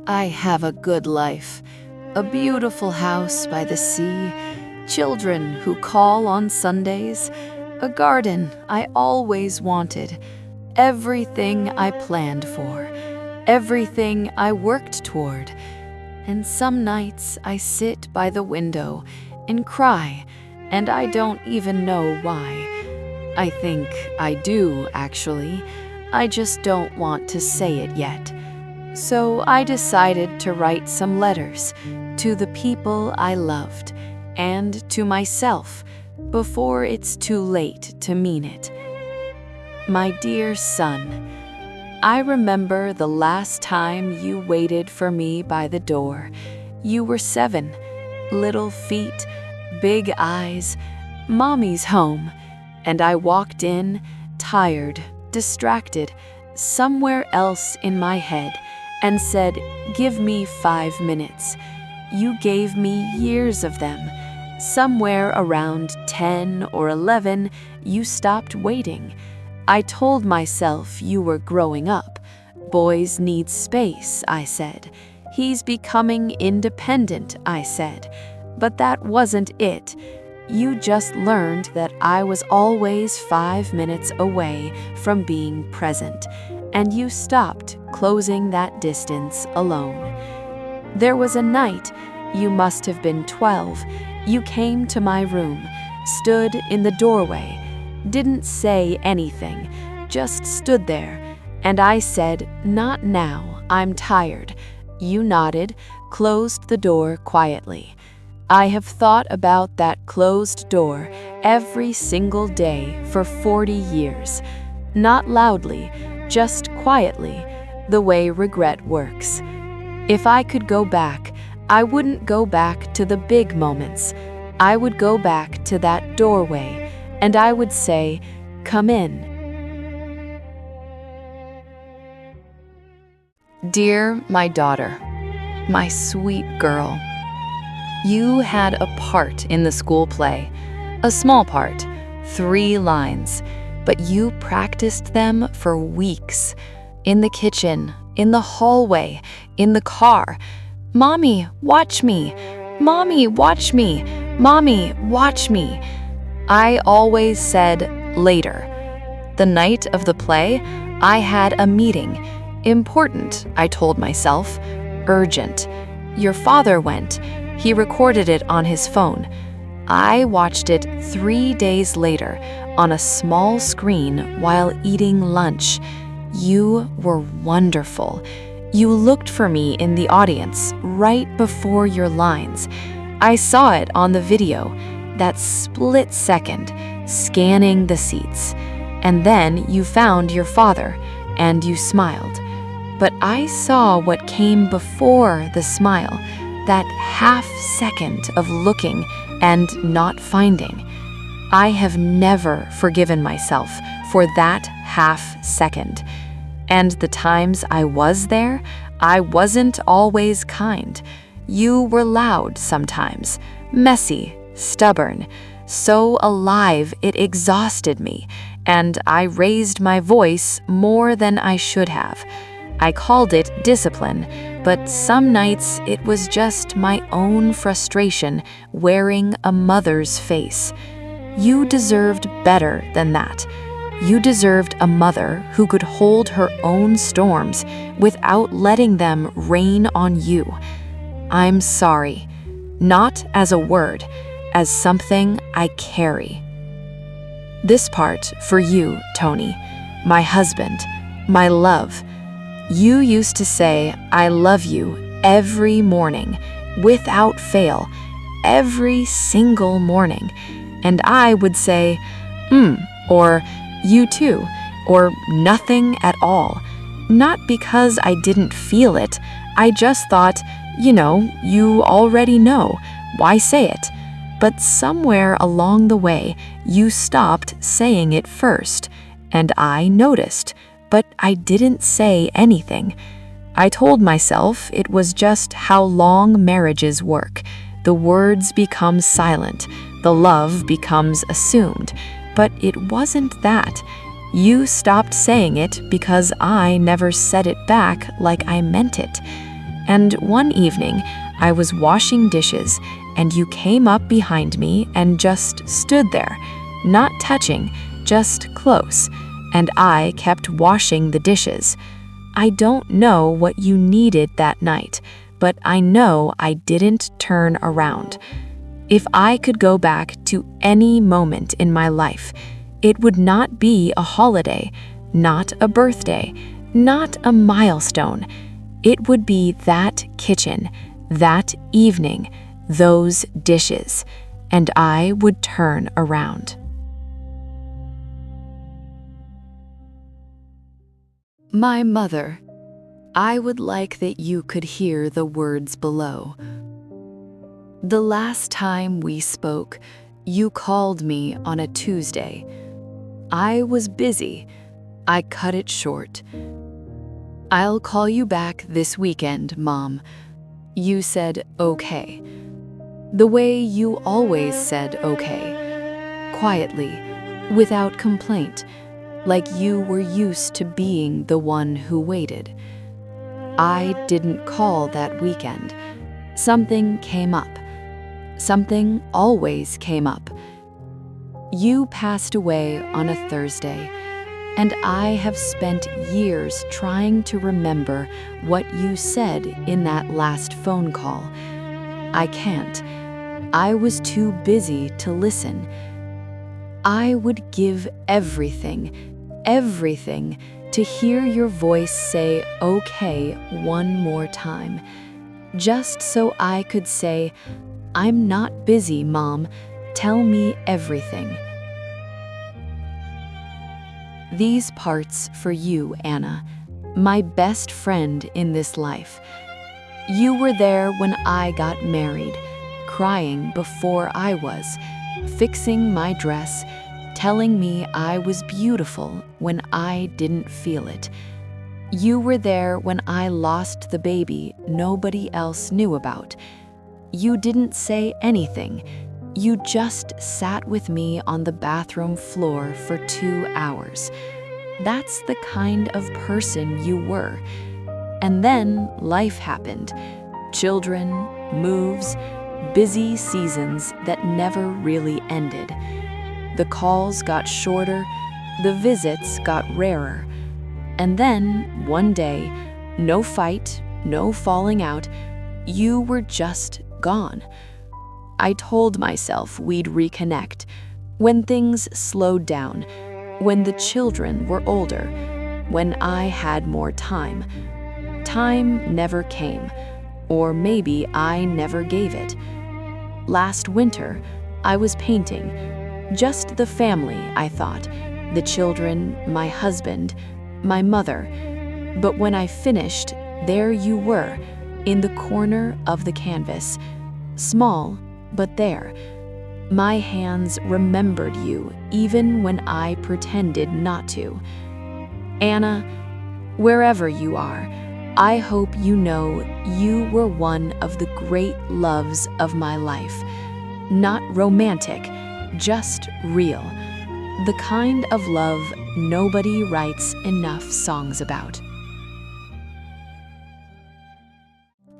I have a good life, a beautiful house by the sea, children who call on Sundays, a garden I always wanted, everything I planned for, everything I worked toward. And some nights I sit by the window and cry, and I don't even know why. I think I do, actually. I just don't want to say it yet. So I decided to write some letters to the people I loved and to myself before it's too late to mean it. My dear son, I remember the last time you waited for me by the door. You were 7, little feet, big eyes, Mommy's home, and I walked in, tired, distracted, somewhere else in my head, and said, "Give me 5 minutes." You gave me years of them. Somewhere around 10 or 11, you stopped waiting. I told myself you were growing up. Boys need space, I said. He's becoming independent, I said. But that wasn't it. You just learned that I was always 5 minutes away from being present, and you stopped closing that distance alone. There was a night, you must have been 12, you came to my room, stood in the doorway, didn't say anything, just stood there, and I said, "Not now, I'm tired." You nodded, closed the door quietly. I have thought about that closed door every single day for 40 years. Not loudly, just quietly, the way regret works. If I could go back, I wouldn't go back to the big moments. I would go back to that doorway, and I would say, "Come in." Dear my daughter, my sweet girl, you had a part in the school play, a small part, 3 lines, but you practiced them for weeks. In the kitchen, in the hallway, in the car. "Mommy, watch me. Mommy, watch me. Mommy, watch me." I always said, "Later." The night of the play, I had a meeting. Important, I told myself. Urgent. Your father went. He recorded it on his phone. I watched it 3 days later on a small screen while eating lunch. You were wonderful. You looked for me in the audience right before your lines. I saw it on the video, that split second, scanning the seats. And then you found your father, and you smiled. But I saw what came before the smile, that half second of looking and not finding. I have never forgiven myself for that half second. And the times I was there, I wasn't always kind. You were loud sometimes, messy, stubborn, so alive it exhausted me, and I raised my voice more than I should have. I called it discipline, but some nights it was just my own frustration wearing a mother's face. You deserved better than that. You deserved a mother who could hold her own storms without letting them rain on you. I'm sorry, not as a word, as something I carry. This part for you, Tony, my husband, my love. You used to say, "I love you," every morning, without fail, every single morning. And I would say, or "You too," or nothing at all. Not because I didn't feel it, I just thought, you already know, why say it? But somewhere along the way, you stopped saying it first, and I noticed, but I didn't say anything. I told myself it was just how long marriages work. The words become silent, the love becomes assumed. But it wasn't that. You stopped saying it because I never said it back like I meant it. And one evening, I was washing dishes, and you came up behind me and just stood there, not touching, just close, and I kept washing the dishes. I don't know what you needed that night, but I know I didn't turn around. If I could go back to any moment in my life, it would not be a holiday, not a birthday, not a milestone. It would be that kitchen, that evening, those dishes, and I would turn around. My mother. I would like that you could hear the words below. The last time we spoke, you called me on a Tuesday. I was busy. I cut it short. I'll call you back this weekend, Mom. You said okay. The way you always said okay. Quietly, without complaint, like you were used to being the one who waited. I didn't call that weekend. Something came up. Something always came up. You passed away on a Thursday, and I have spent years trying to remember what you said in that last phone call. I can't. I was too busy to listen. I would give everything, everything, to hear your voice say okay one more time, just so I could say, I'm not busy, Mom. Tell me everything. These parts for you, Anna, my best friend in this life. You were there when I got married, crying before I was, fixing my dress, telling me I was beautiful when I didn't feel it. You were there when I lost the baby nobody else knew about. You didn't say anything. You just sat with me on the bathroom floor for 2 hours. That's the kind of person you were. And then life happened. Children, moves, busy seasons that never really ended. The calls got shorter, the visits got rarer. And then, one day, no fight, no falling out, you were just gone. I told myself we'd reconnect when things slowed down, when the children were older, when I had more time. Time never came, or maybe I never gave it. Last winter, I was painting. Just the family, I thought. The children, my husband, my mother. But when I finished, there you were, in the corner of the canvas. Small, but there. My hands remembered you even when I pretended not to. Anna, wherever you are, I hope you know you were one of the great loves of my life. Not romantic, just real. The kind of love nobody writes enough songs about.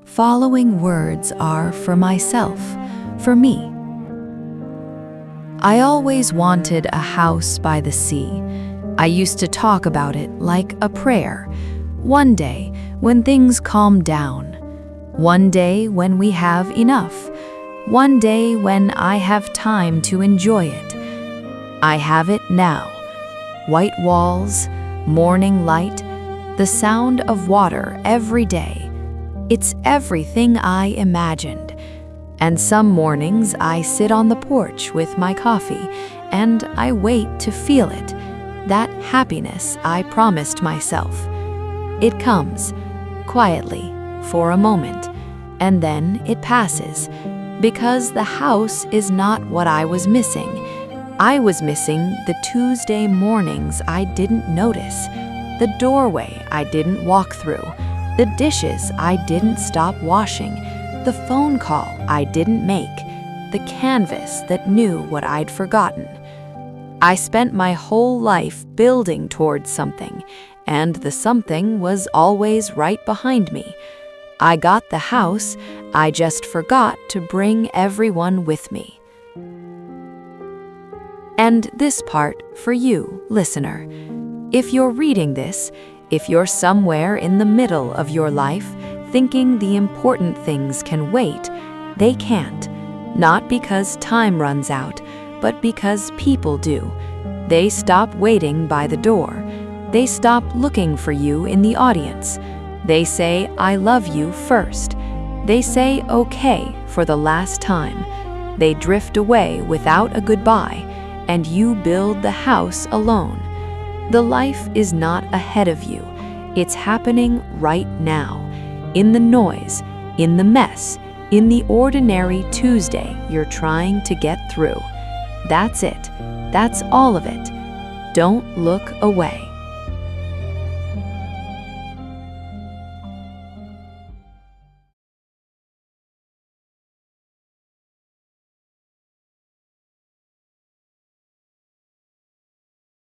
Following words are for myself, for me. I always wanted a house by the sea. I used to talk about it like a prayer. One day, when things calm down. One day when we have enough. One day when I have time to enjoy it. I have it now. White walls, morning light, the sound of water every day. It's everything I imagined. And some mornings I sit on the porch with my coffee and I wait to feel it, that happiness I promised myself. It comes, quietly, for a moment, and then it passes, because the house is not what I was missing. I was missing the Tuesday mornings I didn't notice, the doorway I didn't walk through, the dishes I didn't stop washing, the phone call I didn't make, the canvas that knew what I'd forgotten. I spent my whole life building towards something, and the something was always right behind me. I got the house, I just forgot to bring everyone with me. And this part for you, listener. If you're reading this, if you're somewhere in the middle of your life thinking the important things can wait, they can't. Not because time runs out, but because people do. They stop waiting by the door. They stop looking for you in the audience. They say, "I love you" first. They say okay for the last time. They drift away without a goodbye, and you build the house alone. The life is not ahead of you. It's happening right now. In the noise, in the mess, in the ordinary Tuesday you're trying to get through. That's it. That's all of it. Don't look away.